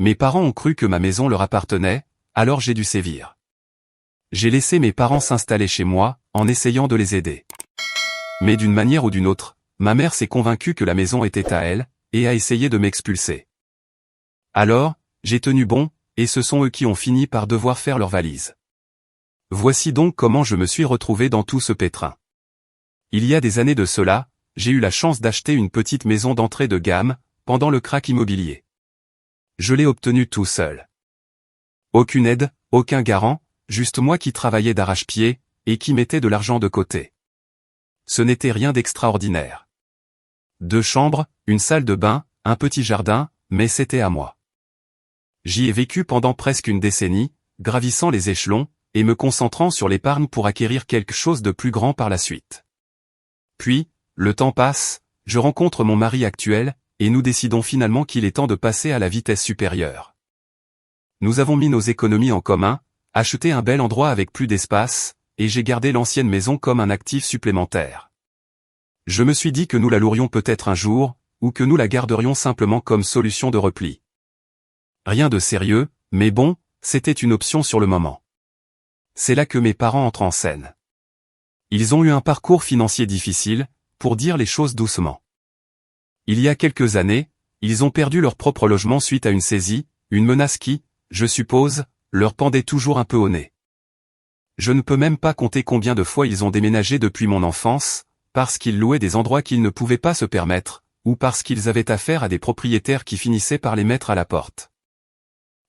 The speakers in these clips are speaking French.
Mes parents ont cru que ma maison leur appartenait, alors j'ai dû sévir. J'ai laissé mes parents s'installer chez moi, en essayant de les aider. Mais d'une manière ou d'une autre, ma mère s'est convaincue que la maison était à elle, et a essayé de m'expulser. Alors, j'ai tenu bon, et ce sont eux qui ont fini par devoir faire leurs valises. Voici donc comment je me suis retrouvé dans tout ce pétrin. Il y a des années de cela, j'ai eu la chance d'acheter une petite maison d'entrée de gamme, pendant le krach immobilier. Je l'ai obtenue tout seul. Aucune aide, aucun garant, juste moi qui travaillais d'arrache-pied, et qui mettais de l'argent de côté. Ce n'était rien d'extraordinaire. 2 chambres, une salle de bain, un petit jardin, mais c'était à moi. J'y ai vécu pendant presque une décennie, gravissant les échelons, et me concentrant sur l'épargne pour acquérir quelque chose de plus grand par la suite. Puis, le temps passe, je rencontre mon mari actuel, et nous décidons finalement qu'il est temps de passer à la vitesse supérieure. Nous avons mis nos économies en commun, acheté un bel endroit avec plus d'espace, et j'ai gardé l'ancienne maison comme un actif supplémentaire. Je me suis dit que nous la louerions peut-être un jour, ou que nous la garderions simplement comme solution de repli. Rien de sérieux, mais bon, c'était une option sur le moment. C'est là que mes parents entrent en scène. Ils ont eu un parcours financier difficile, pour dire les choses doucement. Il y a quelques années, ils ont perdu leur propre logement suite à une saisie, une menace qui, je suppose, leur pendait toujours un peu au nez. Je ne peux même pas compter combien de fois ils ont déménagé depuis mon enfance, parce qu'ils louaient des endroits qu'ils ne pouvaient pas se permettre, ou parce qu'ils avaient affaire à des propriétaires qui finissaient par les mettre à la porte.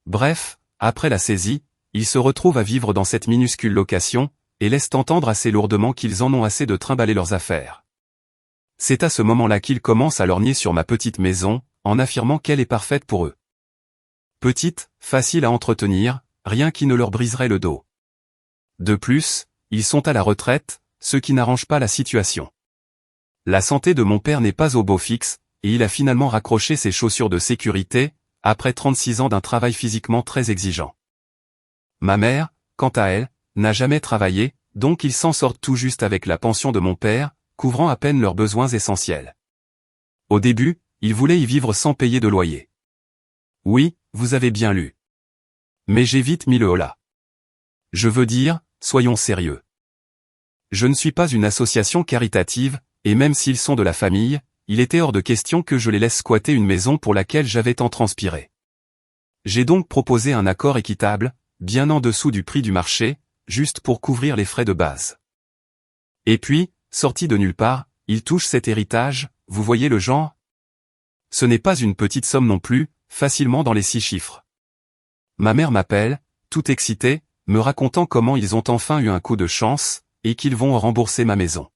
Bref, après la saisie, ils se retrouvent à vivre dans cette minuscule location, et laissent entendre assez lourdement qu'ils en ont assez de trimballer leurs affaires. C'est à ce moment-là qu'ils commencent à lorgner sur ma petite maison, en affirmant qu'elle est parfaite pour eux. Petite, facile à entretenir, rien qui ne leur briserait le dos. De plus, ils sont à la retraite, ce qui n'arrange pas la situation. La santé de mon père n'est pas au beau fixe, et il a finalement raccroché ses chaussures de sécurité, après 36 ans d'un travail physiquement très exigeant. Ma mère, quant à elle, n'a jamais travaillé, donc ils s'en sortent tout juste avec la pension de mon père, couvrant à peine leurs besoins essentiels. Au début, ils voulaient y vivre sans payer de loyer. Oui, vous avez bien lu. Mais j'ai vite mis le holà. Je veux dire, soyons sérieux. Je ne suis pas une association caritative, et même s'ils sont de la famille, il était hors de question que je les laisse squatter une maison pour laquelle j'avais tant transpiré. J'ai donc proposé un accord équitable, bien en dessous du prix du marché, juste pour couvrir les frais de base. Et puis, sorti de nulle part, ils touchent cet héritage, vous voyez le genre? Ce n'est pas une petite somme non plus, facilement dans les 6 chiffres. Ma mère m'appelle, toute excitée, me racontant comment ils ont enfin eu un coup de chance, et qu'ils vont rembourser ma maison.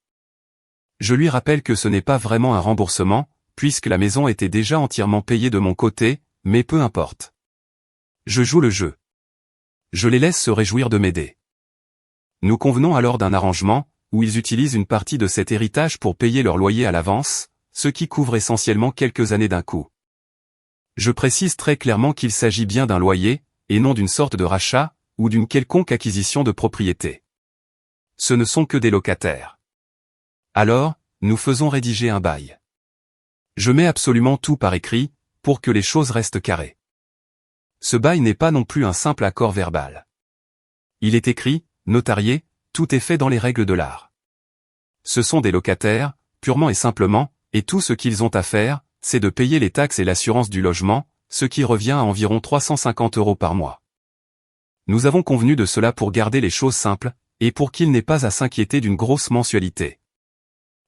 Je lui rappelle que ce n'est pas vraiment un remboursement, puisque la maison était déjà entièrement payée de mon côté, mais peu importe. Je joue le jeu. Je les laisse se réjouir de m'aider. Nous convenons alors d'un arrangement, où ils utilisent une partie de cet héritage pour payer leur loyer à l'avance, ce qui couvre essentiellement quelques années d'un coup. Je précise très clairement qu'il s'agit bien d'un loyer, et non d'une sorte de rachat, ou d'une quelconque acquisition de propriété. Ce ne sont que des locataires. Alors, nous faisons rédiger un bail. Je mets absolument tout par écrit, pour que les choses restent carrées. Ce bail n'est pas non plus un simple accord verbal. Il est écrit, notarié, tout est fait dans les règles de l'art. Ce sont des locataires, purement et simplement, et tout ce qu'ils ont à faire, c'est de payer les taxes et l'assurance du logement, ce qui revient à environ 350 € par mois. Nous avons convenu de cela pour garder les choses simples, et pour qu'ils n'aient pas à s'inquiéter d'une grosse mensualité.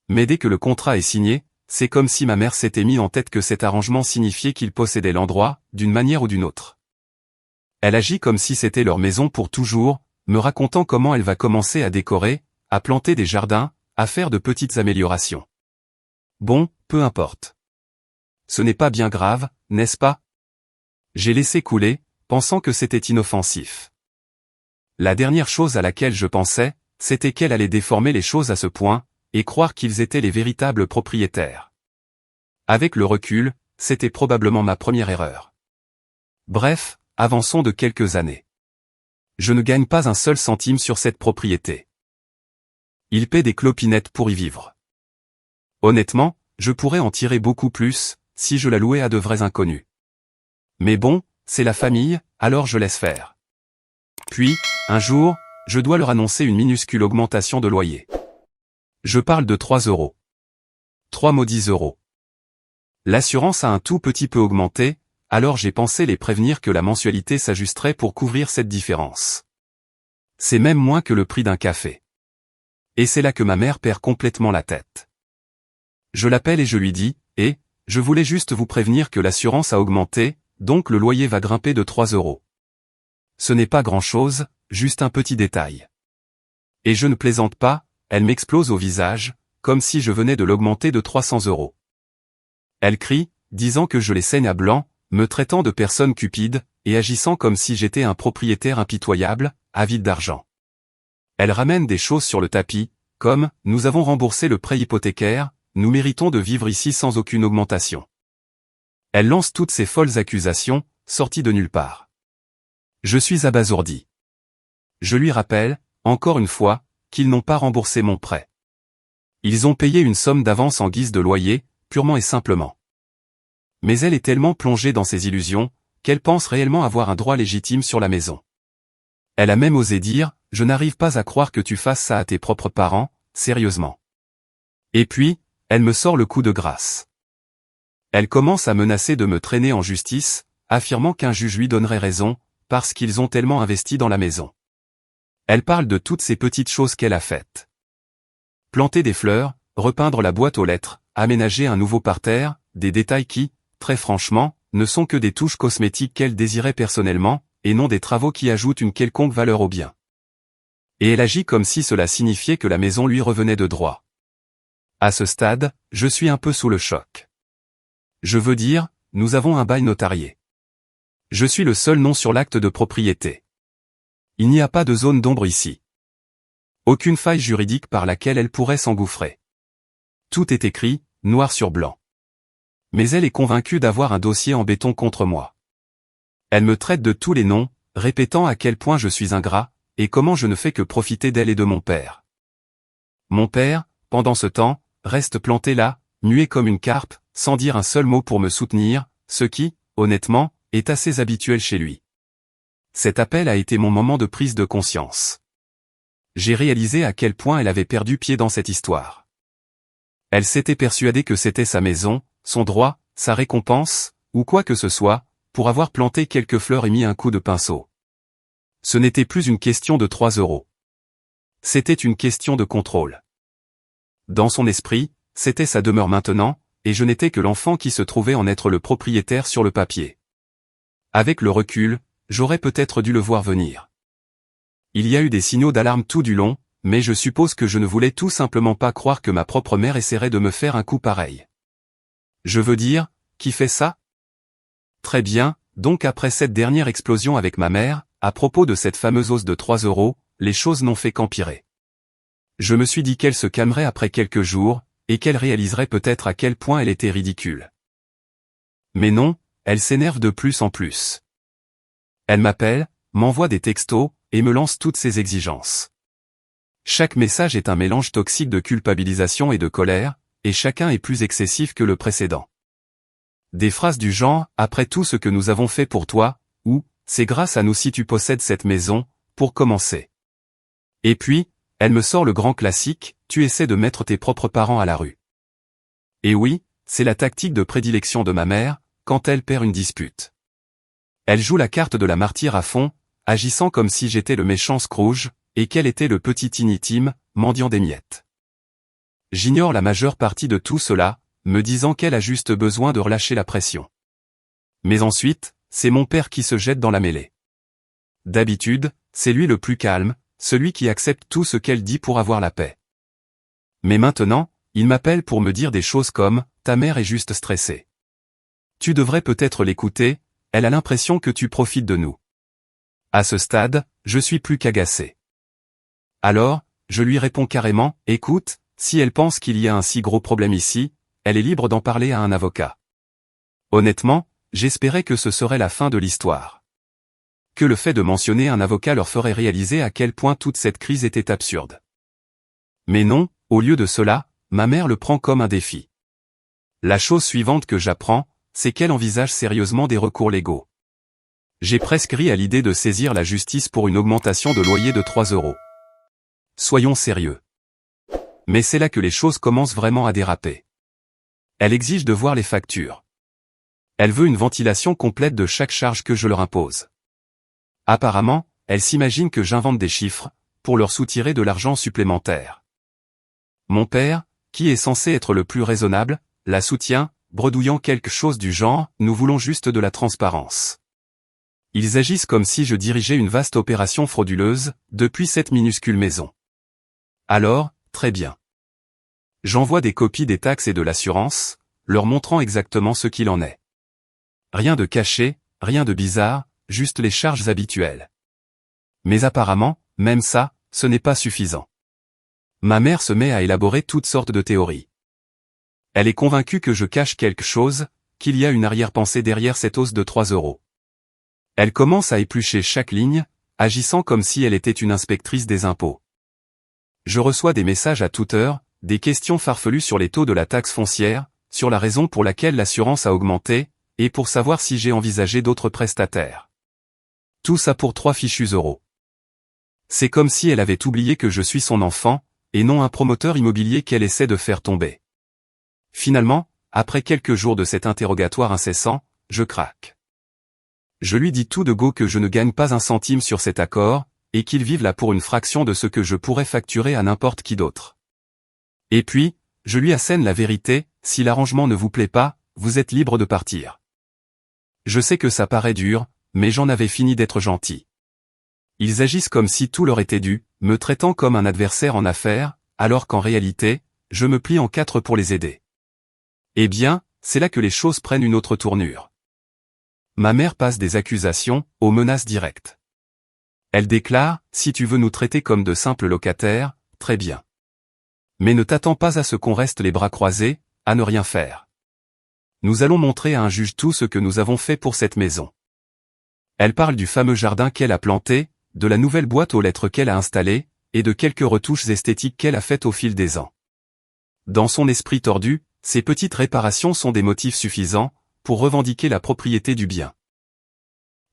Mais dès que le contrat est signé, c'est comme si ma mère s'était mis en tête que cet arrangement signifiait qu'ils possédaient l'endroit, d'une manière ou d'une autre. Elle agit comme si c'était leur maison pour toujours, me racontant comment elle va commencer à décorer, à planter des jardins, à faire de petites améliorations. Bon, peu importe. Ce n'est pas bien grave, n'est-ce pas? J'ai laissé couler, pensant que c'était inoffensif. La dernière chose à laquelle je pensais, c'était qu'elle allait déformer les choses à ce point, et croire qu'ils étaient les véritables propriétaires. Avec le recul, c'était probablement ma première erreur. Bref, avançons de quelques années. Je ne gagne pas un seul centime sur cette propriété. Ils paient des clopinettes pour y vivre. Honnêtement, je pourrais en tirer beaucoup plus, si je la louais à de vrais inconnus. Mais bon, c'est la famille, alors je laisse faire. Puis, un jour, je dois leur annoncer une minuscule augmentation de loyer. Je parle de 3 euros. 3 maudits euros. L'assurance a un tout petit peu augmenté, alors j'ai pensé les prévenir que la mensualité s'ajusterait pour couvrir cette différence. C'est même moins que le prix d'un café. Et c'est là que ma mère perd complètement la tête. Je l'appelle et je lui dis, je voulais juste vous prévenir que l'assurance a augmenté, donc le loyer va grimper de 3 euros. Ce n'est pas grand-chose, juste un petit détail. Et je ne plaisante pas, elle m'explose au visage, comme si je venais de l'augmenter de 300 euros. Elle crie, disant que je les saigne à blanc, me traitant de personne cupide, et agissant comme si j'étais un propriétaire impitoyable, avide d'argent. Elle ramène des choses sur le tapis, comme « Nous avons remboursé le prêt hypothécaire, nous méritons de vivre ici sans aucune augmentation ». Elle lance toutes ces folles accusations, sorties de nulle part. Je suis abasourdi. Je lui rappelle, encore une fois, qu'ils n'ont pas remboursé mon prêt. Ils ont payé une somme d'avance en guise de loyer, purement et simplement. Mais elle est tellement plongée dans ses illusions, qu'elle pense réellement avoir un droit légitime sur la maison. Elle a même osé dire, « Je n'arrive pas à croire que tu fasses ça à tes propres parents, sérieusement. » Et puis, elle me sort le coup de grâce. Elle commence à menacer de me traîner en justice, affirmant qu'un juge lui donnerait raison, parce qu'ils ont tellement investi dans la maison. Elle parle de toutes ces petites choses qu'elle a faites. Planter des fleurs, repeindre la boîte aux lettres, aménager un nouveau parterre, des détails qui, très franchement, ne sont que des touches cosmétiques qu'elle désirait personnellement, et non des travaux qui ajoutent une quelconque valeur au bien. Et elle agit comme si cela signifiait que la maison lui revenait de droit. À ce stade, je suis un peu sous le choc. Je veux dire, nous avons un bail notarié. Je suis le seul nom sur l'acte de propriété. Il n'y a pas de zone d'ombre ici. Aucune faille juridique par laquelle elle pourrait s'engouffrer. Tout est écrit, noir sur blanc. Mais elle est convaincue d'avoir un dossier en béton contre moi. Elle me traite de tous les noms, répétant à quel point je suis ingrat, et comment je ne fais que profiter d'elle et de mon père. Mon père, pendant ce temps, reste planté là, muet comme une carpe, sans dire un seul mot pour me soutenir, ce qui, honnêtement, est assez habituel chez lui. Cet appel a été mon moment de prise de conscience. J'ai réalisé à quel point elle avait perdu pied dans cette histoire. Elle s'était persuadée que c'était sa maison, son droit, sa récompense, ou quoi que ce soit, pour avoir planté quelques fleurs et mis un coup de pinceau. Ce n'était plus une question de 3 euros. C'était une question de contrôle. Dans son esprit, c'était sa demeure maintenant, et je n'étais que l'enfant qui se trouvait en être le propriétaire sur le papier. Avec le recul, j'aurais peut-être dû le voir venir. Il y a eu des signaux d'alarme tout du long, mais je suppose que je ne voulais tout simplement pas croire que ma propre mère essaierait de me faire un coup pareil. Je veux dire, qui fait ça? Très bien, donc après cette dernière explosion avec ma mère, à propos de cette fameuse hausse de 3 euros, les choses n'ont fait qu'empirer. Je me suis dit qu'elle se calmerait après quelques jours, et qu'elle réaliserait peut-être à quel point elle était ridicule. Mais non, elle s'énerve de plus en plus. Elle m'appelle, m'envoie des textos, et me lance toutes ses exigences. Chaque message est un mélange toxique de culpabilisation et de colère, et chacun est plus excessif que le précédent. Des phrases du genre « Après tout ce que nous avons fait pour toi » ou « C'est grâce à nous si tu possèdes cette maison », pour commencer. Et puis, elle me sort le grand classique « Tu essaies de mettre tes propres parents à la rue ». Et oui, c'est la tactique de prédilection de ma mère, quand elle perd une dispute. Elle joue la carte de la martyre à fond, agissant comme si j'étais le méchant Scrooge, et qu'elle était le petit Tiny Tim, mendiant des miettes. J'ignore la majeure partie de tout cela, me disant qu'elle a juste besoin de relâcher la pression. Mais ensuite, c'est mon père qui se jette dans la mêlée. D'habitude, c'est lui le plus calme, celui qui accepte tout ce qu'elle dit pour avoir la paix. Mais maintenant, il m'appelle pour me dire des choses comme « Ta mère est juste stressée. Tu devrais peut-être l'écouter, elle a l'impression que tu profites de nous. » À ce stade, je suis plus qu'agacé. Alors, je lui réponds carrément « Écoute, si elle pense qu'il y a un si gros problème ici, elle est libre d'en parler à un avocat. » Honnêtement, j'espérais que ce serait la fin de l'histoire. Que le fait de mentionner un avocat leur ferait réaliser à quel point toute cette crise était absurde. Mais non, au lieu de cela, ma mère le prend comme un défi. La chose suivante que j'apprends, c'est qu'elle envisage sérieusement des recours légaux. J'ai presque ri à l'idée de saisir la justice pour une augmentation de loyer de 3 €. Soyons sérieux. Mais c'est là que les choses commencent vraiment à déraper. Elle exige de voir les factures. Elle veut une ventilation complète de chaque charge que je leur impose. Apparemment, elle s'imagine que j'invente des chiffres, pour leur soutirer de l'argent supplémentaire. Mon père, qui est censé être le plus raisonnable, la soutient, bredouillant quelque chose du genre « nous voulons juste de la transparence ». Ils agissent comme si je dirigeais une vaste opération frauduleuse, depuis cette minuscule maison. Alors, très bien. J'envoie des copies des taxes et de l'assurance, leur montrant exactement ce qu'il en est. Rien de caché, rien de bizarre, juste les charges habituelles. Mais apparemment, même ça, ce n'est pas suffisant. Ma mère se met à élaborer toutes sortes de théories. Elle est convaincue que je cache quelque chose, qu'il y a une arrière-pensée derrière cette hausse de 3 €. Elle commence à éplucher chaque ligne, agissant comme si elle était une inspectrice des impôts. Je reçois des messages à toute heure, des questions farfelues sur les taux de la taxe foncière, sur la raison pour laquelle l'assurance a augmenté, et pour savoir si j'ai envisagé d'autres prestataires. Tout ça pour 3 fichus €. C'est comme si elle avait oublié que je suis son enfant, et non un promoteur immobilier qu'elle essaie de faire tomber. Finalement, après quelques jours de cet interrogatoire incessant, je craque. Je lui dis tout de go que je ne gagne pas un centime sur cet accord, et qu'ils vivent là pour une fraction de ce que je pourrais facturer à n'importe qui d'autre. Et puis, je lui assène la vérité, si l'arrangement ne vous plaît pas, vous êtes libre de partir. Je sais que ça paraît dur, mais j'en avais fini d'être gentil. Ils agissent comme si tout leur était dû, me traitant comme un adversaire en affaires, alors qu'en réalité, je me plie en 4 pour les aider. Eh bien, c'est là que les choses prennent une autre tournure. Ma mère passe des accusations, aux menaces directes. Elle déclare, si tu veux nous traiter comme de simples locataires, très bien. Mais ne t'attends pas à ce qu'on reste les bras croisés, à ne rien faire. Nous allons montrer à un juge tout ce que nous avons fait pour cette maison. Elle parle du fameux jardin qu'elle a planté, de la nouvelle boîte aux lettres qu'elle a installée, et de quelques retouches esthétiques qu'elle a faites au fil des ans. Dans son esprit tordu, ces petites réparations sont des motifs suffisants, pour revendiquer la propriété du bien.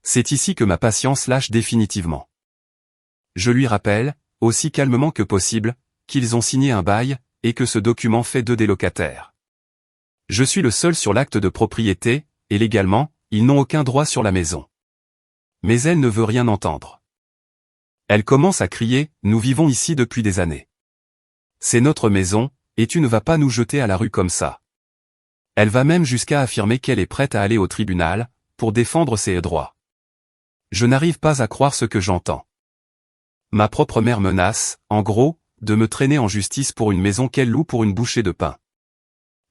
C'est ici que ma patience lâche définitivement. Je lui rappelle, aussi calmement que possible, qu'ils ont signé un bail, et que ce document fait d'eux des locataires. Je suis le seul sur l'acte de propriété, et légalement, ils n'ont aucun droit sur la maison. Mais elle ne veut rien entendre. Elle commence à crier, nous vivons ici depuis des années. C'est notre maison, et tu ne vas pas nous jeter à la rue comme ça. Elle va même jusqu'à affirmer qu'elle est prête à aller au tribunal, pour défendre ses droits. Je n'arrive pas à croire ce que j'entends. Ma propre mère menace, en gros, de me traîner en justice pour une maison qu'elle loue pour une bouchée de pain.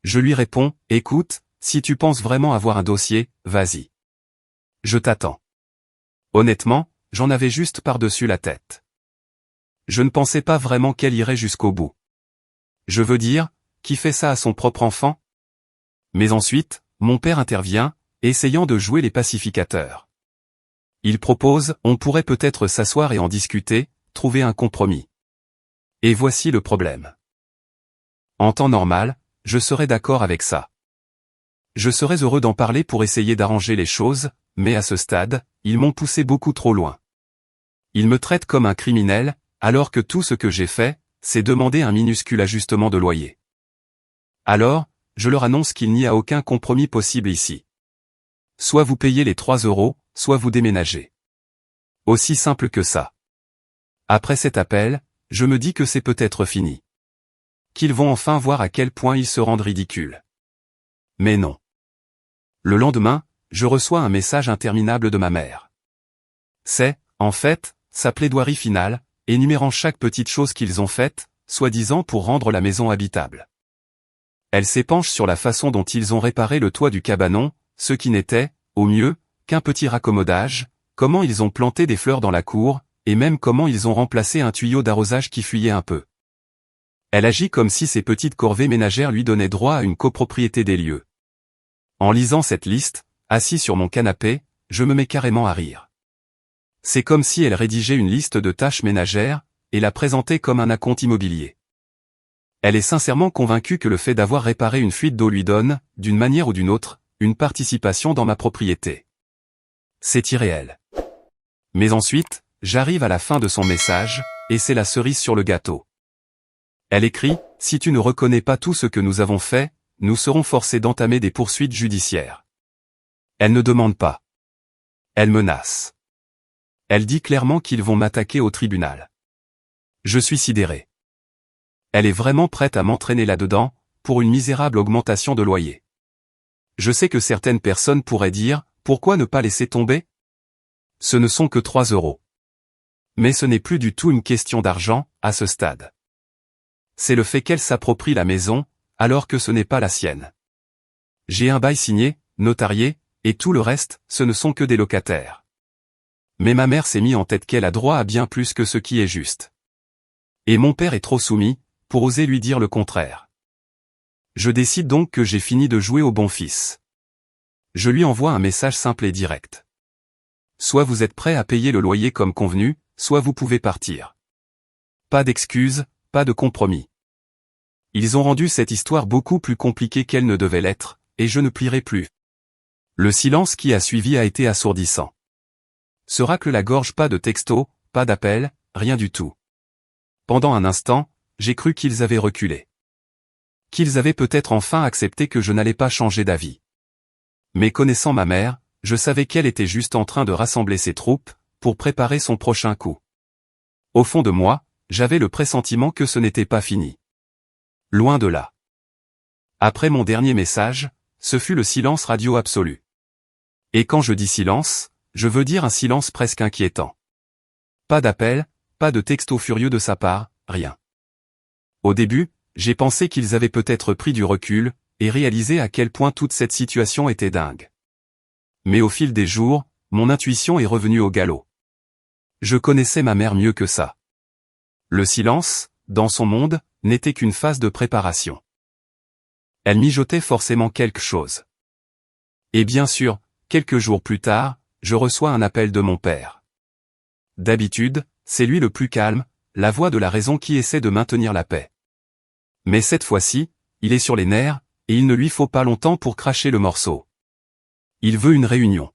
Je lui réponds, écoute, si tu penses vraiment avoir un dossier, vas-y. Je t'attends. Honnêtement, j'en avais juste par-dessus la tête. Je ne pensais pas vraiment qu'elle irait jusqu'au bout. Je veux dire, qui fait ça à son propre enfant? Mais ensuite, mon père intervient, essayant de jouer les pacificateurs. Il propose, on pourrait peut-être s'asseoir et en discuter, trouver un compromis. Et voici le problème. En temps normal, je serais d'accord avec ça. Je serais heureux d'en parler pour essayer d'arranger les choses, mais à ce stade, ils m'ont poussé beaucoup trop loin. Ils me traitent comme un criminel, alors que tout ce que j'ai fait, c'est demander un minuscule ajustement de loyer. Alors, je leur annonce qu'il n'y a aucun compromis possible ici. Soit vous payez les 3 €, soit vous déménagez. Aussi simple que ça. Après cet appel, je me dis que c'est peut-être fini. Qu'ils vont enfin voir à quel point ils se rendent ridicules. Mais non. Le lendemain, je reçois un message interminable de ma mère. C'est, en fait, sa plaidoirie finale, énumérant chaque petite chose qu'ils ont faite, soi-disant pour rendre la maison habitable. Elle s'épanche sur la façon dont ils ont réparé le toit du cabanon, ce qui n'était, au mieux, qu'un petit raccommodage, comment ils ont planté des fleurs dans la cour, et même comment ils ont remplacé un tuyau d'arrosage qui fuyait un peu. Elle agit comme si ces petites corvées ménagères lui donnaient droit à une copropriété des lieux. En lisant cette liste, assis sur mon canapé, je me mets carrément à rire. C'est comme si elle rédigeait une liste de tâches ménagères, et la présentait comme un acompte immobilier. Elle est sincèrement convaincue que le fait d'avoir réparé une fuite d'eau lui donne, d'une manière ou d'une autre, une participation dans ma propriété. C'est irréel. Mais ensuite, j'arrive à la fin de son message, et c'est la cerise sur le gâteau. Elle écrit, « Si tu ne reconnais pas tout ce que nous avons fait, nous serons forcés d'entamer des poursuites judiciaires. » Elle ne demande pas. Elle menace. Elle dit clairement qu'ils vont m'attaquer au tribunal. Je suis sidéré. Elle est vraiment prête à m'entraîner là-dedans, pour une misérable augmentation de loyer. Je sais que certaines personnes pourraient dire, pourquoi ne pas laisser tomber? Ce ne sont que 3 €. Mais ce n'est plus du tout une question d'argent, à ce stade. C'est le fait qu'elle s'approprie la maison, alors que ce n'est pas la sienne. J'ai un bail signé, notarié, et tout le reste, ce ne sont que des locataires. Mais ma mère s'est mis en tête qu'elle a droit à bien plus que ce qui est juste. Et mon père est trop soumis, pour oser lui dire le contraire. Je décide donc que j'ai fini de jouer au bon fils. Je lui envoie un message simple et direct. Soit vous êtes prêt à payer le loyer comme convenu, soit vous pouvez partir. Pas d'excuses, pas de compromis. Ils ont rendu cette histoire beaucoup plus compliquée qu'elle ne devait l'être, et je ne plierai plus. Le silence qui a suivi a été assourdissant. Se racle la gorge, pas de texto, pas d'appel, rien du tout. Pendant un instant, j'ai cru qu'ils avaient reculé. Qu'ils avaient peut-être enfin accepté que je n'allais pas changer d'avis. Mais connaissant ma mère, je savais qu'elle était juste en train de rassembler ses troupes, pour préparer son prochain coup. Au fond de moi, j'avais le pressentiment que ce n'était pas fini. Loin de là. Après mon dernier message, ce fut le silence radio absolu. Et quand je dis silence, je veux dire un silence presque inquiétant. Pas d'appel, pas de texto furieux de sa part, rien. Au début, j'ai pensé qu'ils avaient peut-être pris du recul, et réalisé à quel point toute cette situation était dingue. Mais au fil des jours, mon intuition est revenue au galop. Je connaissais ma mère mieux que ça. Le silence, dans son monde, n'était qu'une phase de préparation. Elle mijotait forcément quelque chose. Et bien sûr, quelques jours plus tard, je reçois un appel de mon père. D'habitude, c'est lui le plus calme, la voix de la raison qui essaie de maintenir la paix. Mais cette fois-ci, il est sur les nerfs, et il ne lui faut pas longtemps pour cracher le morceau. Il veut une réunion.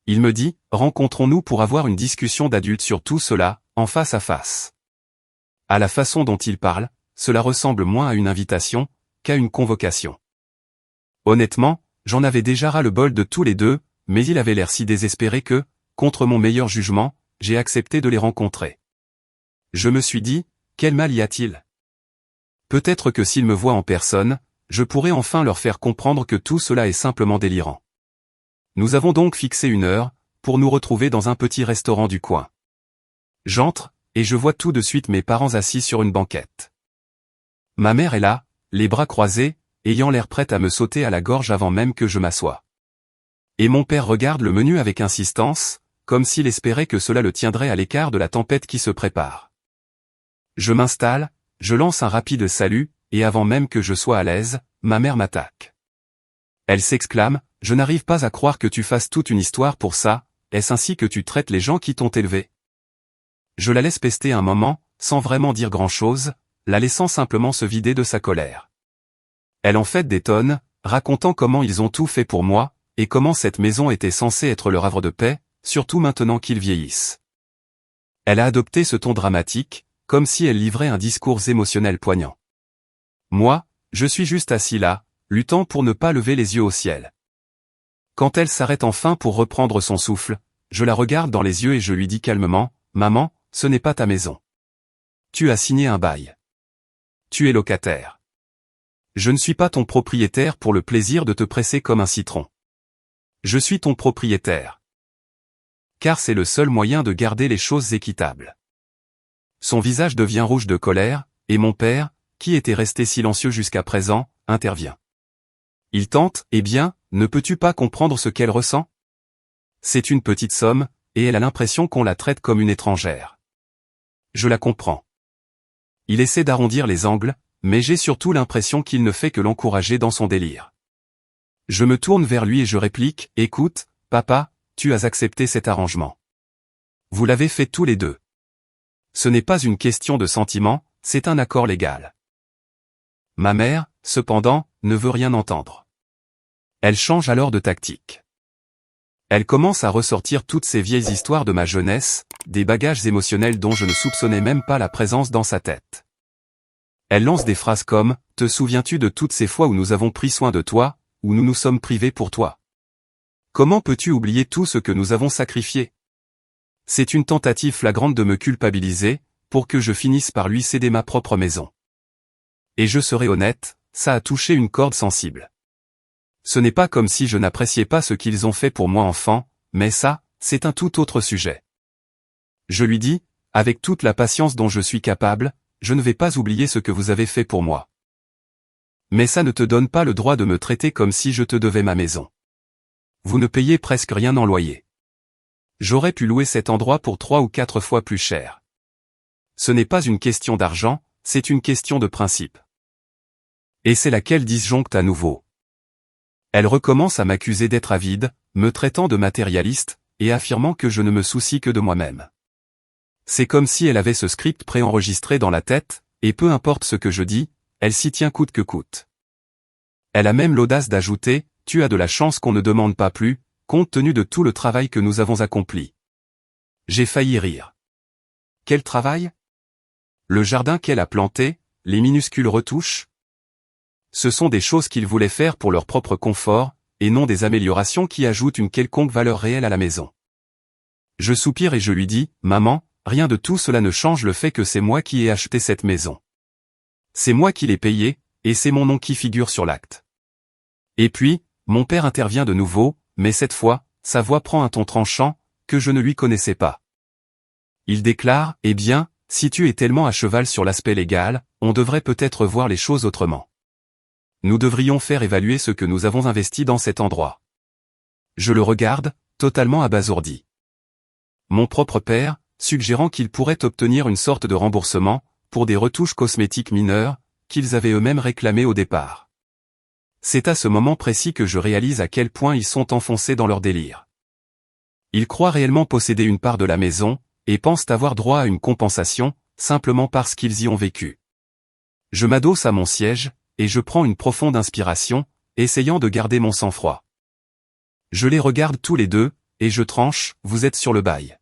Il me dit, rencontrons-nous pour avoir une discussion d'adultes sur tout cela, en face à face. À la façon dont il parle, cela ressemble moins à une invitation, qu'à une convocation. Honnêtement, j'en avais déjà ras-le-bol de tous les deux, mais il avait l'air si désespéré que, contre mon meilleur jugement, j'ai accepté de les rencontrer. Je me suis dit, quel mal y a-t-il? Peut-être que s'ils me voient en personne, je pourrais enfin leur faire comprendre que tout cela est simplement délirant. Nous avons donc fixé une heure, pour nous retrouver dans un petit restaurant du coin. J'entre, et je vois tout de suite mes parents assis sur une banquette. Ma mère est là, les bras croisés, ayant l'air prête à me sauter à la gorge avant même que je m'assoie. Et mon père regarde le menu avec insistance, comme s'il espérait que cela le tiendrait à l'écart de la tempête qui se prépare. Je m'installe, je lance un rapide salut, et avant même que je sois à l'aise, ma mère m'attaque. Elle s'exclame, « Je n'arrive pas à croire que tu fasses toute une histoire pour ça, est-ce ainsi que tu traites les gens qui t'ont élevé ?» Je la laisse pester un moment, sans vraiment dire grand-chose, la laissant simplement se vider de sa colère. Elle en fait des tonnes, racontant comment ils ont tout fait pour moi, et comment cette maison était censée être leur havre de paix, surtout maintenant qu'ils vieillissent. Elle a adopté ce ton dramatique, comme si elle livrait un discours émotionnel poignant. Moi, je suis juste assis là, luttant pour ne pas lever les yeux au ciel. Quand elle s'arrête enfin pour reprendre son souffle, je la regarde dans les yeux et je lui dis calmement, « Maman, ce n'est pas ta maison. Tu as signé un bail. Tu es locataire. Je ne suis pas ton propriétaire pour le plaisir de te presser comme un citron. Je suis ton propriétaire. Car c'est le seul moyen de garder les choses équitables. » Son visage devient rouge de colère, et mon père, qui était resté silencieux jusqu'à présent, intervient. Il tente, « Eh bien, ne peux-tu pas comprendre ce qu'elle ressent? C'est une petite somme, et elle a l'impression qu'on la traite comme une étrangère. » Je la comprends. Il essaie d'arrondir les angles, mais j'ai surtout l'impression qu'il ne fait que l'encourager dans son délire. Je me tourne vers lui et je réplique, « Écoute, papa, tu as accepté cet arrangement. Vous l'avez fait tous les deux. Ce n'est pas une question de sentiment, c'est un accord légal. » Ma mère, cependant, ne veut rien entendre. Elle change alors de tactique. Elle commence à ressortir toutes ces vieilles histoires de ma jeunesse, des bagages émotionnels dont je ne soupçonnais même pas la présence dans sa tête. Elle lance des phrases comme « Te souviens-tu de toutes ces fois où nous avons pris soin de toi, où nous nous sommes privés pour toi? Comment peux-tu oublier tout ce que nous avons sacrifié ?» C'est une tentative flagrante de me culpabiliser, pour que je finisse par lui céder ma propre maison. Et je serai honnête, ça a touché une corde sensible. Ce n'est pas comme si je n'appréciais pas ce qu'ils ont fait pour moi enfant, mais ça, c'est un tout autre sujet. Je lui dis, avec toute la patience dont je suis capable, je ne vais pas oublier ce que vous avez fait pour moi. Mais ça ne te donne pas le droit de me traiter comme si je te devais ma maison. Vous ne payez presque rien en loyer. J'aurais pu louer cet endroit pour 3 ou 4 fois plus cher. Ce n'est pas une question d'argent, c'est une question de principe. Et c'est laquelle disjoncte à nouveau. Elle recommence à m'accuser d'être avide, me traitant de matérialiste, et affirmant que je ne me soucie que de moi-même. C'est comme si elle avait ce script préenregistré dans la tête, et peu importe ce que je dis, elle s'y tient coûte que coûte. Elle a même l'audace d'ajouter « Tu as de la chance qu'on ne demande pas plus, compte tenu de tout le travail que nous avons accompli. » J'ai failli rire. Quel travail? Le jardin qu'elle a planté, les minuscules retouches? Ce sont des choses qu'ils voulaient faire pour leur propre confort, et non des améliorations qui ajoutent une quelconque valeur réelle à la maison. Je soupire et je lui dis, « Maman, rien de tout cela ne change le fait que c'est moi qui ai acheté cette maison. C'est moi qui l'ai payée, et c'est mon nom qui figure sur l'acte. » Et puis, mon père intervient de nouveau, mais cette fois, sa voix prend un ton tranchant, que je ne lui connaissais pas. Il déclare, « Eh bien, si tu es tellement à cheval sur l'aspect légal, on devrait peut-être voir les choses autrement. Nous devrions faire évaluer ce que nous avons investi dans cet endroit. » Je le regarde, totalement abasourdi. Mon propre père, suggérant qu'il pourrait obtenir une sorte de remboursement, pour des retouches cosmétiques mineures, qu'ils avaient eux-mêmes réclamées au départ. C'est à ce moment précis que je réalise à quel point ils sont enfoncés dans leur délire. Ils croient réellement posséder une part de la maison, et pensent avoir droit à une compensation, simplement parce qu'ils y ont vécu. Je m'adosse à mon siège, et je prends une profonde inspiration, essayant de garder mon sang-froid. Je les regarde tous les deux, et je tranche, vous êtes sur le bail.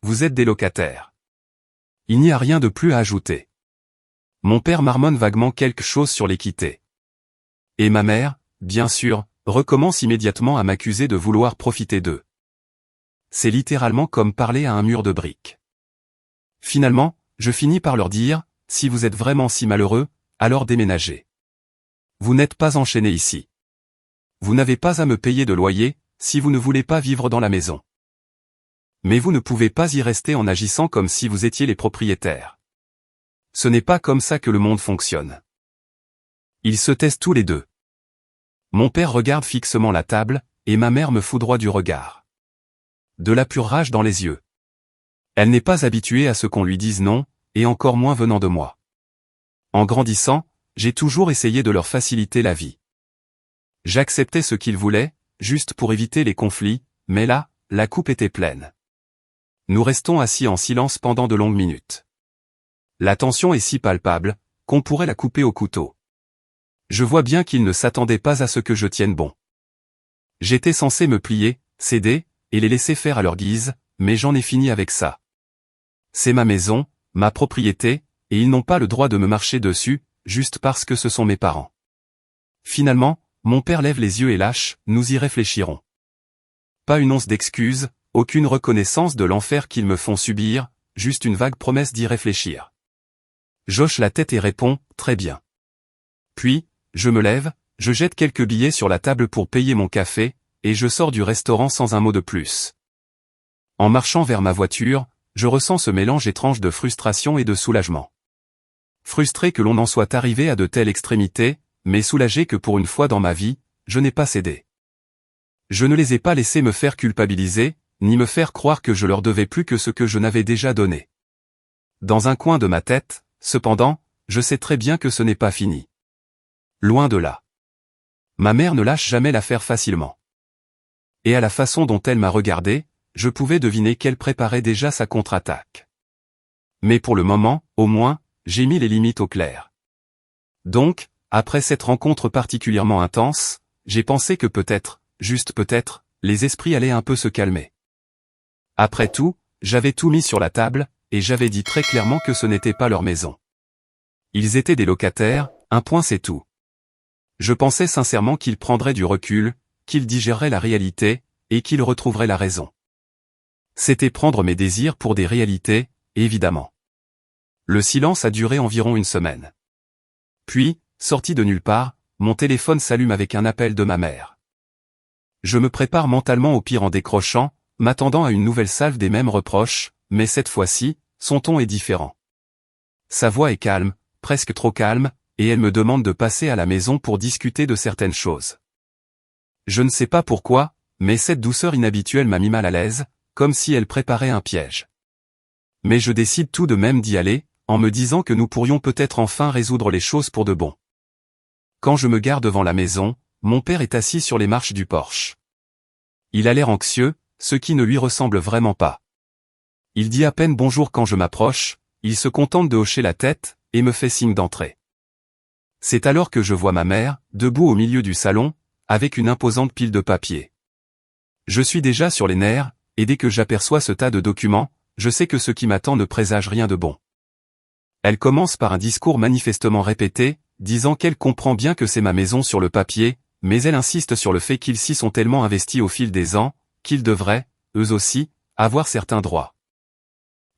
Vous êtes des locataires. Il n'y a rien de plus à ajouter. Mon père marmonne vaguement quelque chose sur l'équité. Et ma mère, bien sûr, recommence immédiatement à m'accuser de vouloir profiter d'eux. C'est littéralement comme parler à un mur de briques. Finalement, je finis par leur dire, si vous êtes vraiment si malheureux, alors déménagez. Vous n'êtes pas enchaîné ici. Vous n'avez pas à me payer de loyer, si vous ne voulez pas vivre dans la maison. Mais vous ne pouvez pas y rester en agissant comme si vous étiez les propriétaires. Ce n'est pas comme ça que le monde fonctionne. Ils se taisent tous les deux. Mon père regarde fixement la table, et ma mère me foudroie du regard. De la pure rage dans les yeux. Elle n'est pas habituée à ce qu'on lui dise non, et encore moins venant de moi. En grandissant, j'ai toujours essayé de leur faciliter la vie. J'acceptais ce qu'ils voulaient, juste pour éviter les conflits, mais là, la coupe était pleine. Nous restons assis en silence pendant de longues minutes. La tension est si palpable, qu'on pourrait la couper au couteau. Je vois bien qu'ils ne s'attendaient pas à ce que je tienne bon. J'étais censé me plier, céder, et les laisser faire à leur guise, mais j'en ai fini avec ça. C'est ma maison, ma propriété, et ils n'ont pas le droit de me marcher dessus, juste parce que ce sont mes parents. Finalement, mon père lève les yeux et lâche, nous y réfléchirons. Pas une once d'excuse, aucune reconnaissance de l'enfer qu'ils me font subir, juste une vague promesse d'y réfléchir. J'hoche la tête et réponds, très bien. Puis, je me lève, je jette quelques billets sur la table pour payer mon café, et je sors du restaurant sans un mot de plus. En marchant vers ma voiture, je ressens ce mélange étrange de frustration et de soulagement. Frustré que l'on en soit arrivé à de telles extrémités, mais soulagé que pour une fois dans ma vie, je n'ai pas cédé. Je ne les ai pas laissés me faire culpabiliser, ni me faire croire que je leur devais plus que ce que je n'avais déjà donné. Dans un coin de ma tête, cependant, je sais très bien que ce n'est pas fini. Loin de là. Ma mère ne lâche jamais l'affaire facilement. Et à la façon dont elle m'a regardé, je pouvais deviner qu'elle préparait déjà sa contre-attaque. Mais pour le moment, au moins, j'ai mis les limites au clair. Donc, après cette rencontre particulièrement intense, j'ai pensé que peut-être, juste peut-être, les esprits allaient un peu se calmer. Après tout, j'avais tout mis sur la table, et j'avais dit très clairement que ce n'était pas leur maison. Ils étaient des locataires, un point c'est tout. Je pensais sincèrement qu'ils prendraient du recul, qu'ils digéreraient la réalité, et qu'ils retrouveraient la raison. C'était prendre mes désirs pour des réalités, évidemment. Le silence a duré environ une semaine. Puis, sorti de nulle part, mon téléphone s'allume avec un appel de ma mère. Je me prépare mentalement au pire en décrochant, m'attendant à une nouvelle salve des mêmes reproches, mais cette fois-ci, son ton est différent. Sa voix est calme, presque trop calme, et elle me demande de passer à la maison pour discuter de certaines choses. Je ne sais pas pourquoi, mais cette douceur inhabituelle m'a mis mal à l'aise, comme si elle préparait un piège. Mais je décide tout de même d'y aller, en me disant que nous pourrions peut-être enfin résoudre les choses pour de bon. Quand je me gare devant la maison, mon père est assis sur les marches du porche. Il a l'air anxieux, ce qui ne lui ressemble vraiment pas. Il dit à peine bonjour quand je m'approche, il se contente de hocher la tête, et me fait signe d'entrer. C'est alors que je vois ma mère, debout au milieu du salon, avec une imposante pile de papier. Je suis déjà sur les nerfs, et dès que j'aperçois ce tas de documents, je sais que ce qui m'attend ne présage rien de bon. Elle commence par un discours manifestement répété, disant qu'elle comprend bien que c'est ma maison sur le papier, mais elle insiste sur le fait qu'ils s'y sont tellement investis au fil des ans, qu'ils devraient, eux aussi, avoir certains droits.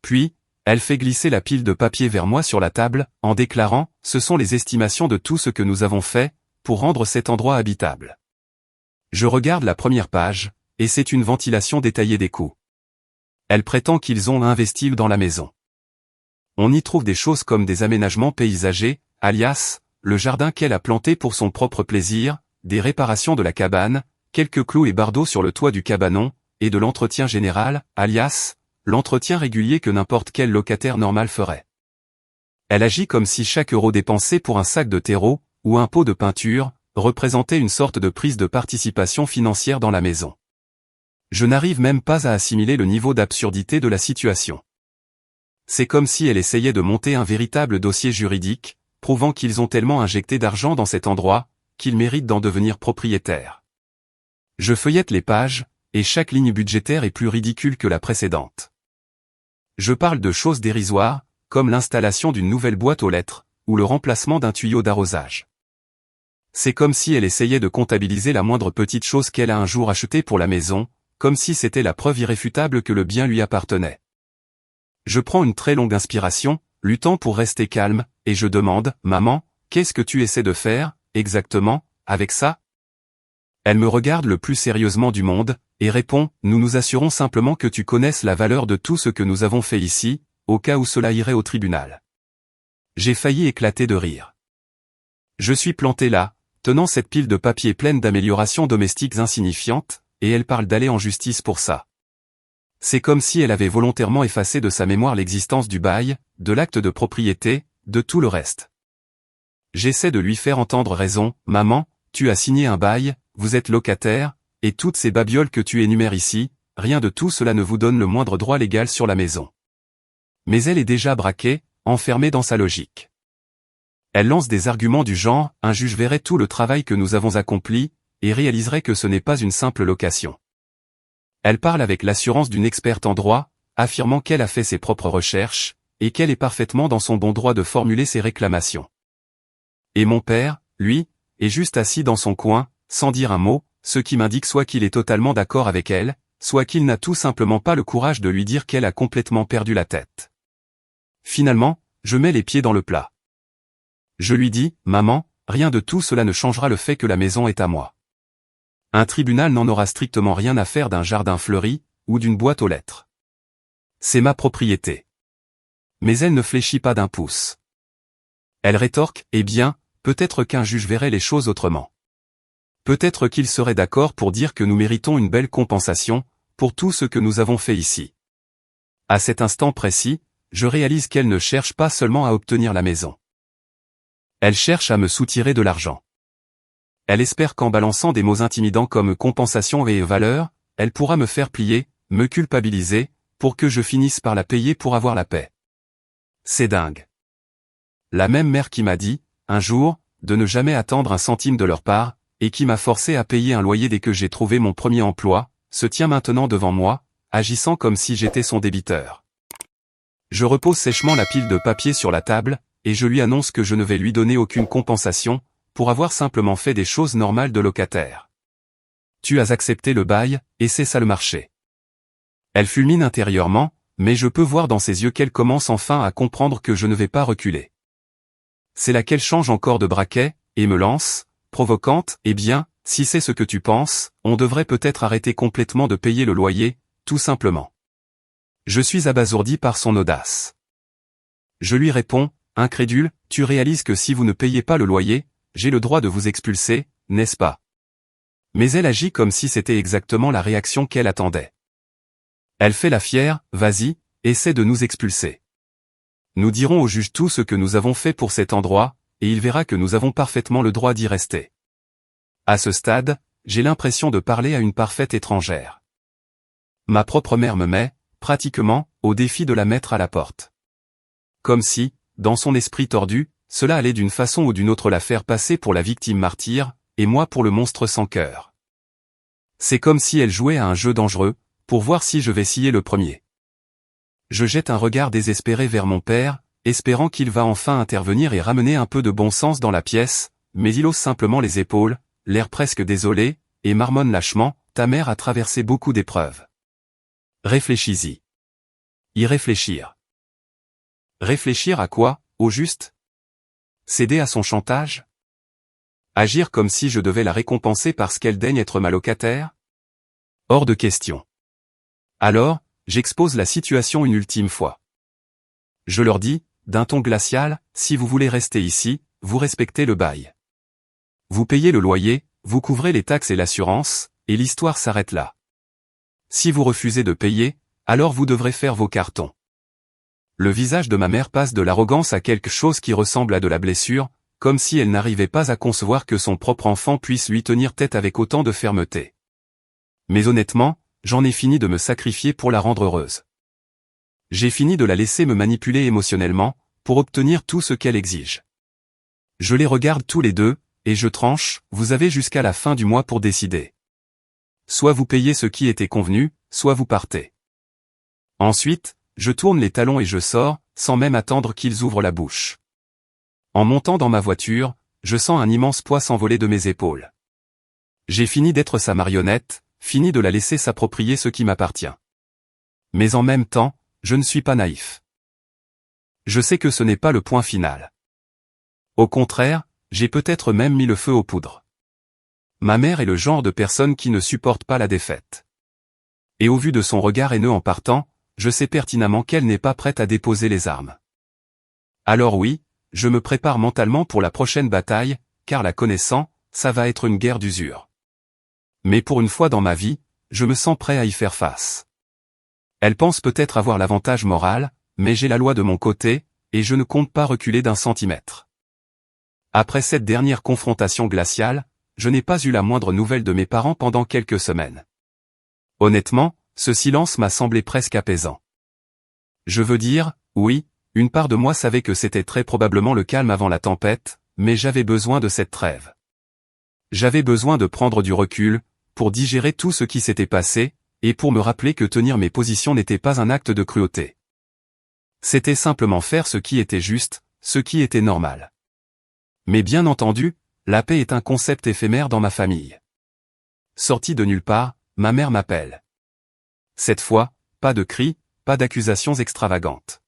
Puis, elle fait glisser la pile de papier vers moi sur la table, en déclarant « Ce sont les estimations de tout ce que nous avons fait, pour rendre cet endroit habitable. » Je regarde la première page, et c'est une ventilation détaillée des coûts. Elle prétend qu'ils ont investi dans la maison. On y trouve des choses comme des aménagements paysagers, alias, le jardin qu'elle a planté pour son propre plaisir, des réparations de la cabane, quelques clous et bardeaux sur le toit du cabanon, et de l'entretien général, alias, l'entretien régulier que n'importe quel locataire normal ferait. Elle agit comme si chaque euro dépensé pour un sac de terreau, ou un pot de peinture, représentait une sorte de prise de participation financière dans la maison. Je n'arrive même pas à assimiler le niveau d'absurdité de la situation. C'est comme si elle essayait de monter un véritable dossier juridique, prouvant qu'ils ont tellement injecté d'argent dans cet endroit, qu'ils méritent d'en devenir propriétaires. Je feuillette les pages, et chaque ligne budgétaire est plus ridicule que la précédente. Je parle de choses dérisoires, comme l'installation d'une nouvelle boîte aux lettres, ou le remplacement d'un tuyau d'arrosage. C'est comme si elle essayait de comptabiliser la moindre petite chose qu'elle a un jour achetée pour la maison, comme si c'était la preuve irréfutable que le bien lui appartenait. Je prends une très longue inspiration, luttant pour rester calme, et je demande « Maman, qu'est-ce que tu essaies de faire, exactement, avec ça ?» Elle me regarde le plus sérieusement du monde, et répond « Nous nous assurons simplement que tu connaisses la valeur de tout ce que nous avons fait ici, au cas où cela irait au tribunal. » J'ai failli éclater de rire. Je suis planté là, tenant cette pile de papier pleine d'améliorations domestiques insignifiantes, et elle parle d'aller en justice pour ça. C'est comme si elle avait volontairement effacé de sa mémoire l'existence du bail, de l'acte de propriété, de tout le reste. J'essaie de lui faire entendre raison, « Maman, tu as signé un bail, vous êtes locataire, et toutes ces babioles que tu énumères ici, rien de tout cela ne vous donne le moindre droit légal sur la maison. » Mais elle est déjà braquée, enfermée dans sa logique. Elle lance des arguments du genre « Un juge verrait tout le travail que nous avons accompli, et réaliserait que ce n'est pas une simple location. » Elle parle avec l'assurance d'une experte en droit, affirmant qu'elle a fait ses propres recherches, et qu'elle est parfaitement dans son bon droit de formuler ses réclamations. Et mon père, lui, est juste assis dans son coin, sans dire un mot, ce qui m'indique soit qu'il est totalement d'accord avec elle, soit qu'il n'a tout simplement pas le courage de lui dire qu'elle a complètement perdu la tête. Finalement, je mets les pieds dans le plat. Je lui dis, « Maman, rien de tout cela ne changera le fait que la maison est à moi. Un tribunal n'en aura strictement rien à faire d'un jardin fleuri, ou d'une boîte aux lettres. C'est ma propriété. » Mais elle ne fléchit pas d'un pouce. Elle rétorque, « Eh bien, peut-être qu'un juge verrait les choses autrement. Peut-être qu'il serait d'accord pour dire que nous méritons une belle compensation, pour tout ce que nous avons fait ici. » À cet instant précis, je réalise qu'elle ne cherche pas seulement à obtenir la maison. Elle cherche à me soutirer de l'argent. Elle espère qu'en balançant des mots intimidants comme compensation et valeur, elle pourra me faire plier, me culpabiliser, pour que je finisse par la payer pour avoir la paix. C'est dingue. La même mère qui m'a dit, un jour, de ne jamais attendre un centime de leur part, et qui m'a forcé à payer un loyer dès que j'ai trouvé mon premier emploi, se tient maintenant devant moi, agissant comme si j'étais son débiteur. Je repose sèchement la pile de papier sur la table, et je lui annonce que je ne vais lui donner aucune compensation, pour avoir simplement fait des choses normales de locataire. Tu as accepté le bail, et c'est ça le marché. Elle fulmine intérieurement, mais je peux voir dans ses yeux qu'elle commence enfin à comprendre que je ne vais pas reculer. C'est là qu'elle change encore de braquet, et me lance, provocante, eh bien, si c'est ce que tu penses, on devrait peut-être arrêter complètement de payer le loyer, tout simplement. Je suis abasourdi par son audace. Je lui réponds, incrédule, tu réalises que si vous ne payez pas le loyer, j'ai le droit de vous expulser, n'est-ce pas? Mais elle agit comme si c'était exactement la réaction qu'elle attendait. Elle fait la fière, vas-y, essaie de nous expulser. Nous dirons au juge tout ce que nous avons fait pour cet endroit, et il verra que nous avons parfaitement le droit d'y rester. À ce stade, j'ai l'impression de parler à une parfaite étrangère. Ma propre mère me met, pratiquement, au défi de la mettre à la porte. Comme si, dans son esprit tordu, cela allait d'une façon ou d'une autre la faire passer pour la victime martyre, et moi pour le monstre sans cœur. C'est comme si elle jouait à un jeu dangereux, pour voir si je vais scier le premier. Je jette un regard désespéré vers mon père, espérant qu'il va enfin intervenir et ramener un peu de bon sens dans la pièce, mais il hausse simplement les épaules, l'air presque désolé, et marmonne lâchement, ta mère a traversé beaucoup d'épreuves. Réfléchis-y. Y réfléchir. Réfléchir à quoi, au juste? Céder à son chantage? Agir comme si je devais la récompenser parce qu'elle daigne être ma locataire? Hors de question. Alors, j'expose la situation une ultime fois. Je leur dis, d'un ton glacial, si vous voulez rester ici, vous respectez le bail. Vous payez le loyer, vous couvrez les taxes et l'assurance, et l'histoire s'arrête là. Si vous refusez de payer, alors vous devrez faire vos cartons. Le visage de ma mère passe de l'arrogance à quelque chose qui ressemble à de la blessure, comme si elle n'arrivait pas à concevoir que son propre enfant puisse lui tenir tête avec autant de fermeté. Mais honnêtement, j'en ai fini de me sacrifier pour la rendre heureuse. J'ai fini de la laisser me manipuler émotionnellement, pour obtenir tout ce qu'elle exige. Je les regarde tous les deux, et je tranche, vous avez jusqu'à la fin du mois pour décider. Soit vous payez ce qui était convenu, soit vous partez. Ensuite, je tourne les talons et je sors, sans même attendre qu'ils ouvrent la bouche. En montant dans ma voiture, je sens un immense poids s'envoler de mes épaules. J'ai fini d'être sa marionnette, fini de la laisser s'approprier ce qui m'appartient. Mais en même temps, je ne suis pas naïf. Je sais que ce n'est pas le point final. Au contraire, j'ai peut-être même mis le feu aux poudres. Ma mère est le genre de personne qui ne supporte pas la défaite. Et au vu de son regard haineux en partant, je sais pertinemment qu'elle n'est pas prête à déposer les armes. Alors oui, je me prépare mentalement pour la prochaine bataille, car la connaissant, ça va être une guerre d'usure. Mais pour une fois dans ma vie, je me sens prêt à y faire face. Elle pense peut-être avoir l'avantage moral, mais j'ai la loi de mon côté, et je ne compte pas reculer d'un centimètre. Après cette dernière confrontation glaciale, je n'ai pas eu la moindre nouvelle de mes parents pendant quelques semaines. Honnêtement, ce silence m'a semblé presque apaisant. Je veux dire, oui, une part de moi savait que c'était très probablement le calme avant la tempête, mais j'avais besoin de cette trêve. J'avais besoin de prendre du recul, pour digérer tout ce qui s'était passé, et pour me rappeler que tenir mes positions n'était pas un acte de cruauté. C'était simplement faire ce qui était juste, ce qui était normal. Mais bien entendu, la paix est un concept éphémère dans ma famille. Sorti de nulle part, ma mère m'appelle. Cette fois, pas de cris, pas d'accusations extravagantes.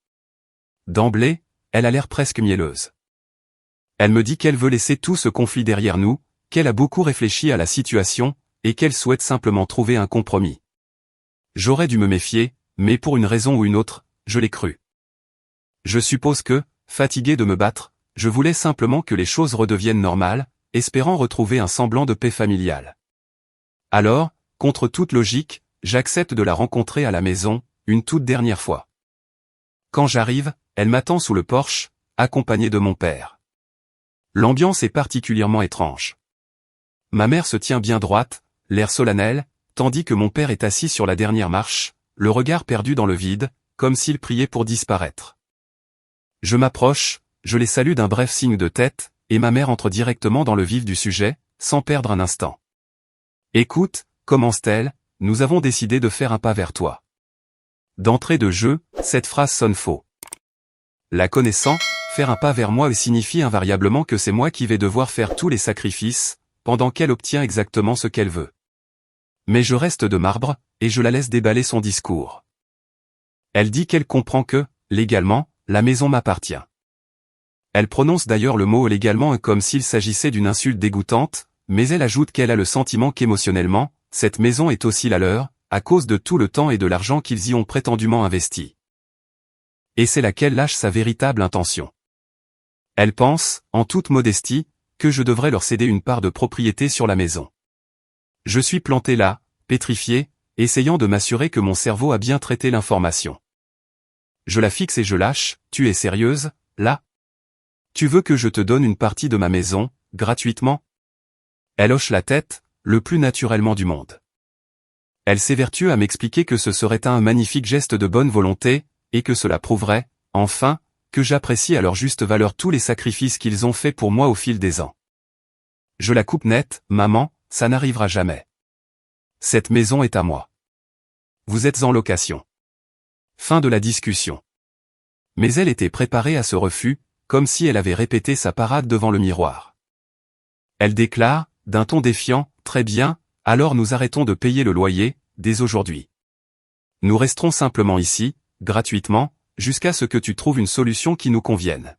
D'emblée, elle a l'air presque mielleuse. Elle me dit qu'elle veut laisser tout ce conflit derrière nous, qu'elle a beaucoup réfléchi à la situation, et qu'elle souhaite simplement trouver un compromis. J'aurais dû me méfier, mais pour une raison ou une autre, je l'ai cru. Je suppose que, fatigué de me battre, je voulais simplement que les choses redeviennent normales, espérant retrouver un semblant de paix familiale. Alors, contre toute logique, j'accepte de la rencontrer à la maison, une toute dernière fois. Quand j'arrive, elle m'attend sous le porche, accompagnée de mon père. L'ambiance est particulièrement étrange. Ma mère se tient bien droite, l'air solennel, tandis que mon père est assis sur la dernière marche, le regard perdu dans le vide, comme s'il priait pour disparaître. Je m'approche, je les salue d'un bref signe de tête, et ma mère entre directement dans le vif du sujet, sans perdre un instant. Écoute, commence-t-elle, nous avons décidé de faire un pas vers toi. D'entrée de jeu, cette phrase sonne faux. La connaissant, faire un pas vers moi signifie invariablement que c'est moi qui vais devoir faire tous les sacrifices, pendant qu'elle obtient exactement ce qu'elle veut. Mais je reste de marbre, et je la laisse déballer son discours. Elle dit qu'elle comprend que, légalement, la maison m'appartient. Elle prononce d'ailleurs le mot légalement comme s'il s'agissait d'une insulte dégoûtante, mais elle ajoute qu'elle a le sentiment qu'émotionnellement, cette maison est aussi la leur, à cause de tout le temps et de l'argent qu'ils y ont prétendument investi. Et c'est là qu'elle lâche sa véritable intention. Elle pense, en toute modestie, que je devrais leur céder une part de propriété sur la maison. Je suis planté là, pétrifié, essayant de m'assurer que mon cerveau a bien traité l'information. Je la fixe et je lâche, tu es sérieuse, là? Tu veux que je te donne une partie de ma maison, gratuitement? Elle hoche la tête, le plus naturellement du monde. Elle s'évertue à m'expliquer que ce serait un magnifique geste de bonne volonté, et que cela prouverait, enfin, que j'apprécie à leur juste valeur tous les sacrifices qu'ils ont faits pour moi au fil des ans. Je la coupe net, maman, ça n'arrivera jamais. Cette maison est à moi. Vous êtes en location. Fin de la discussion. Mais elle était préparée à ce refus, comme si elle avait répété sa parade devant le miroir. Elle déclare, d'un ton défiant, très bien, alors nous arrêtons de payer le loyer, dès aujourd'hui. Nous resterons simplement ici, gratuitement, jusqu'à ce que tu trouves une solution qui nous convienne.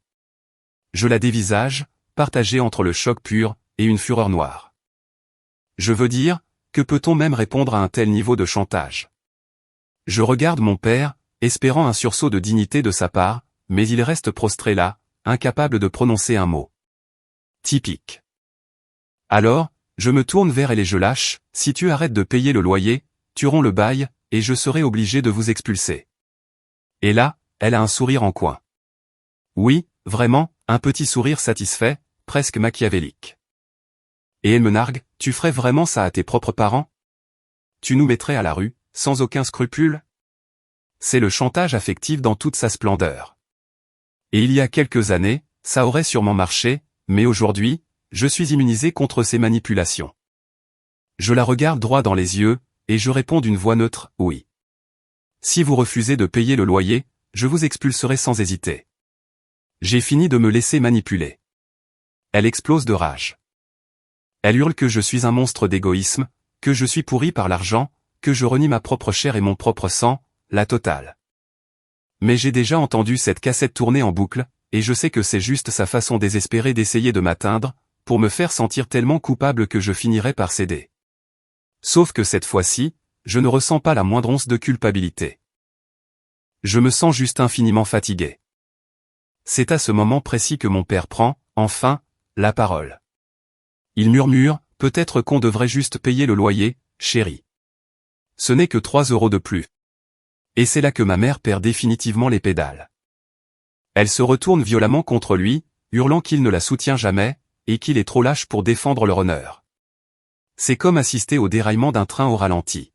Je la dévisage, partagée entre le choc pur, et une fureur noire. Je veux dire, que peut-on même répondre à un tel niveau de chantage? Je regarde mon père, espérant un sursaut de dignité de sa part, mais il reste prostré là, incapable de prononcer un mot. Typique. Alors, je me tourne vers elle et je lâche, si tu arrêtes de payer le loyer, tuerons le bail, et je serai obligé de vous expulser. Et là, elle a un sourire en coin. Oui, vraiment, un petit sourire satisfait, presque machiavélique. Et elle me nargue, tu ferais vraiment ça à tes propres parents? Tu nous mettrais à la rue, sans aucun scrupule? C'est le chantage affectif dans toute sa splendeur. Et il y a quelques années, ça aurait sûrement marché, mais aujourd'hui, je suis immunisé contre ces manipulations. Je la regarde droit dans les yeux, et je réponds d'une voix neutre, oui. Si vous refusez de payer le loyer, je vous expulserai sans hésiter. J'ai fini de me laisser manipuler. Elle explose de rage. Elle hurle que je suis un monstre d'égoïsme, que je suis pourri par l'argent, que je renie ma propre chair et mon propre sang, la totale. Mais j'ai déjà entendu cette cassette tourner en boucle, et je sais que c'est juste sa façon désespérée d'essayer de m'atteindre, pour me faire sentir tellement coupable que je finirai par céder. Sauf que cette fois-ci, je ne ressens pas la moindre once de culpabilité. Je me sens juste infiniment fatigué. C'est à ce moment précis que mon père prend, enfin, la parole. Il murmure, peut-être qu'on devrait juste payer le loyer, chérie. Ce n'est que 3 € de plus. Et c'est là que ma mère perd définitivement les pédales. Elle se retourne violemment contre lui, hurlant qu'il ne la soutient jamais, et qu'il est trop lâche pour défendre leur honneur. C'est comme assister au déraillement d'un train au ralenti.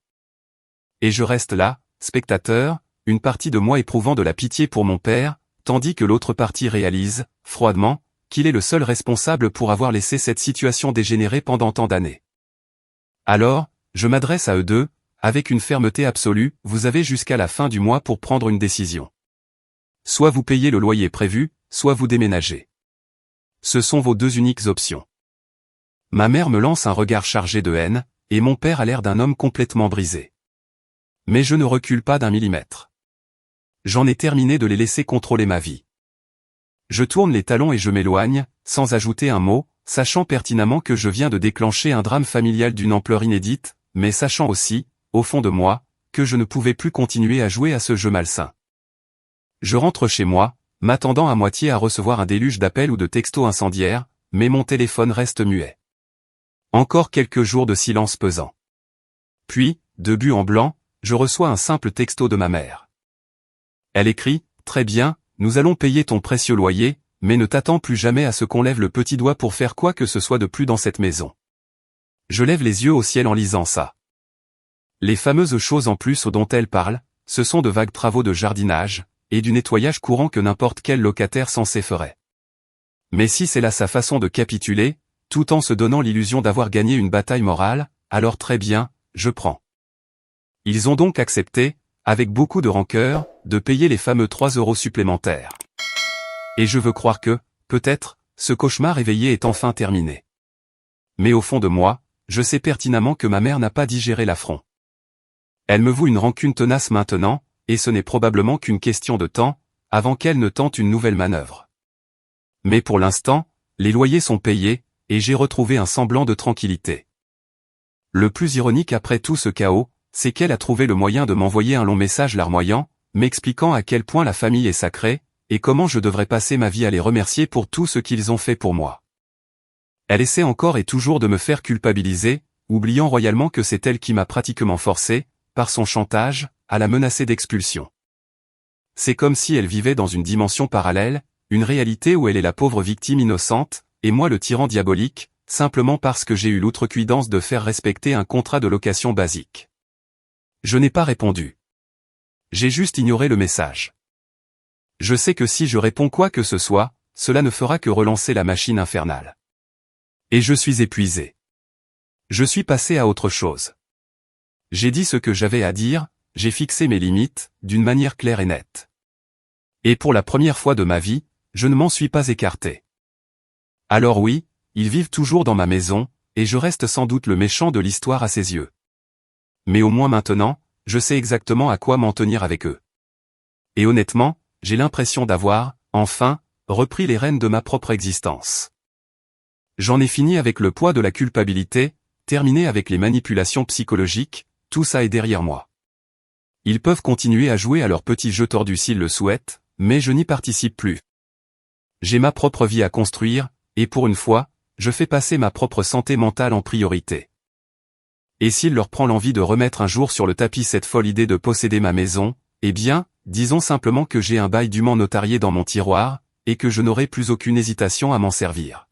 Et je reste là, spectateur, une partie de moi éprouvant de la pitié pour mon père, tandis que l'autre partie réalise, froidement, qu'il est le seul responsable pour avoir laissé cette situation dégénérer pendant tant d'années. Alors, je m'adresse à eux deux, avec une fermeté absolue, vous avez jusqu'à la fin du mois pour prendre une décision. Soit vous payez le loyer prévu, soit vous déménagez. Ce sont vos deux uniques options. Ma mère me lance un regard chargé de haine, et mon père a l'air d'un homme complètement brisé. Mais je ne recule pas d'un millimètre. J'en ai terminé de les laisser contrôler ma vie. Je tourne les talons et je m'éloigne, sans ajouter un mot, sachant pertinemment que je viens de déclencher un drame familial d'une ampleur inédite, mais sachant aussi, au fond de moi, que je ne pouvais plus continuer à jouer à ce jeu malsain. Je rentre chez moi, m'attendant à moitié à recevoir un déluge d'appels ou de textos incendiaires, mais mon téléphone reste muet. Encore quelques jours de silence pesant. Puis, de but en blanc, je reçois un simple texto de ma mère. Elle écrit, « Très bien, nous allons payer ton précieux loyer, mais ne t'attends plus jamais à ce qu'on lève le petit doigt pour faire quoi que ce soit de plus dans cette maison. » Je lève les yeux au ciel en lisant ça. Les fameuses choses en plus dont elle parle, ce sont de vagues travaux de jardinage, et du nettoyage courant que n'importe quel locataire censé ferait. Mais si c'est là sa façon de capituler, tout en se donnant l'illusion d'avoir gagné une bataille morale, alors très bien, je prends. Ils ont donc accepté, avec beaucoup de rancœur, de payer les fameux 3 € supplémentaires. Et je veux croire que, peut-être, ce cauchemar éveillé est enfin terminé. Mais au fond de moi, je sais pertinemment que ma mère n'a pas digéré l'affront. Elle me voue une rancune tenace maintenant, et ce n'est probablement qu'une question de temps, avant qu'elle ne tente une nouvelle manœuvre. Mais pour l'instant, les loyers sont payés, et j'ai retrouvé un semblant de tranquillité. Le plus ironique après tout ce chaos, c'est qu'elle a trouvé le moyen de m'envoyer un long message larmoyant, m'expliquant à quel point la famille est sacrée, et comment je devrais passer ma vie à les remercier pour tout ce qu'ils ont fait pour moi. Elle essaie encore et toujours de me faire culpabiliser, oubliant royalement que c'est elle qui m'a pratiquement forcé, par son chantage, à la menacer d'expulsion. C'est comme si elle vivait dans une dimension parallèle, une réalité où elle est la pauvre victime innocente, et moi le tyran diabolique, simplement parce que j'ai eu l'outrecuidance de faire respecter un contrat de location basique. Je n'ai pas répondu. J'ai juste ignoré le message. Je sais que si je réponds quoi que ce soit, cela ne fera que relancer la machine infernale. Et je suis épuisé. Je suis passé à autre chose. J'ai dit ce que j'avais à dire, j'ai fixé mes limites, d'une manière claire et nette. Et pour la première fois de ma vie, je ne m'en suis pas écarté. Alors oui, ils vivent toujours dans ma maison, et je reste sans doute le méchant de l'histoire à ses yeux. Mais au moins maintenant, je sais exactement à quoi m'en tenir avec eux. Et honnêtement, j'ai l'impression d'avoir, enfin, repris les rênes de ma propre existence. J'en ai fini avec le poids de la culpabilité, terminé avec les manipulations psychologiques, tout ça est derrière moi. Ils peuvent continuer à jouer à leur petit jeu tordu s'ils le souhaitent, mais je n'y participe plus. J'ai ma propre vie à construire, et pour une fois, je fais passer ma propre santé mentale en priorité. Et s'il leur prend l'envie de remettre un jour sur le tapis cette folle idée de posséder ma maison, eh bien, disons simplement que j'ai un bail dûment notarié dans mon tiroir, et que je n'aurai plus aucune hésitation à m'en servir.